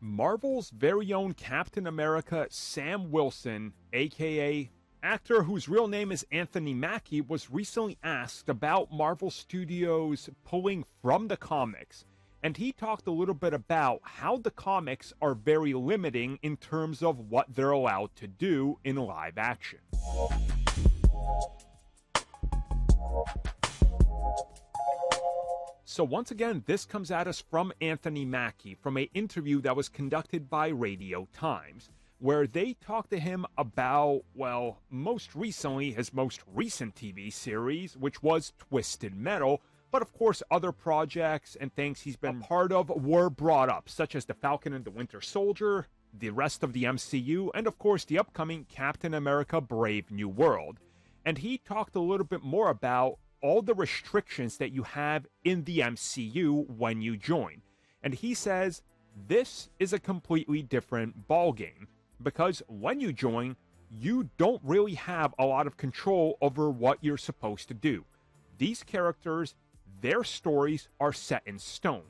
Marvel's very own Captain America Sam Wilson, aka actor whose real name is Anthony Mackie, was recently asked about Marvel Studios pulling from the comics, and he talked a little bit about how the comics are very limiting in terms of what they're allowed to do in live action. So once again, this comes at us from Anthony Mackie from an interview that was conducted by Radio Times, where they talked to him about, well, most recently, his most recent TV series, which was Twisted Metal, but of course other projects and things he's been a part of were brought up, such as The Falcon and the Winter Soldier, the rest of the MCU, and of course the upcoming Captain America Brave New World. And he talked a little bit more about all the restrictions that you have in the MCU when you join. And he says this is a completely different ballgame, because when you join, you don't really have a lot of control over what you're supposed to do. These characters, their stories are set in stone.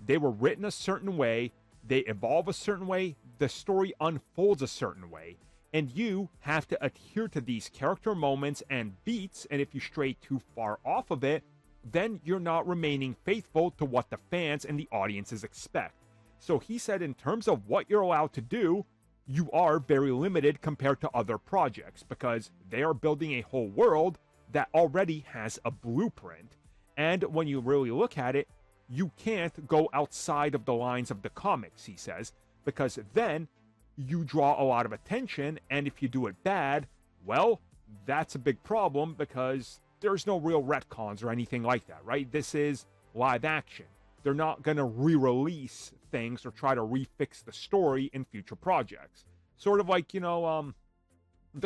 They were written a certain way, they evolve a certain way, the story unfolds a certain way, and you have to adhere to these character moments and beats, and if you stray too far off of it, then you're not remaining faithful to what the fans and the audiences expect. So he said in terms of what you're allowed to do, you are very limited compared to other projects, because they are building a whole world that already has a blueprint. And when you really look at it, you can't go outside of the lines of the comics, he says, because then you draw a lot of attention, and if you do it bad, well, that's a big problem, because there's no real retcons or anything like that, right? This is live action. They're not going to re-release things or try to refix the story in future projects. Sort of like, the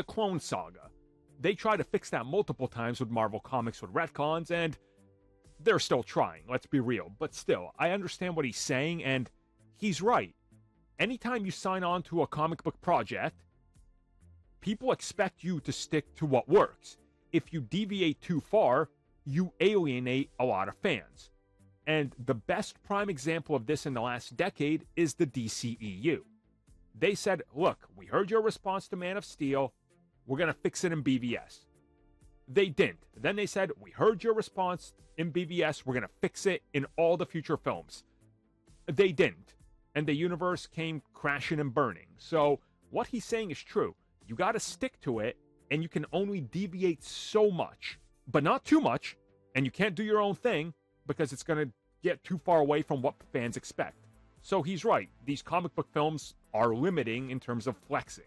Clone Saga. They tried to fix that multiple times with Marvel Comics with retcons, and they're still trying, let's be real. But still, I understand what he's saying, and he's right. Anytime you sign on to a comic book project, people expect you to stick to what works. If you deviate too far, you alienate a lot of fans. And the best prime example of this in the last decade is the DCEU. They said, look, we heard your response to Man of Steel, we're going to fix it in BVS. They didn't. Then they said, we heard your response in BVS, we're going to fix it in all the future films. They didn't. And the universe came crashing and burning. So what he's saying is true. You got to stick to it, and you can only deviate so much, but not too much, and you can't do your own thing, because it's going to get too far away from what fans expect. So he's right. These comic book films are limiting in terms of flexing.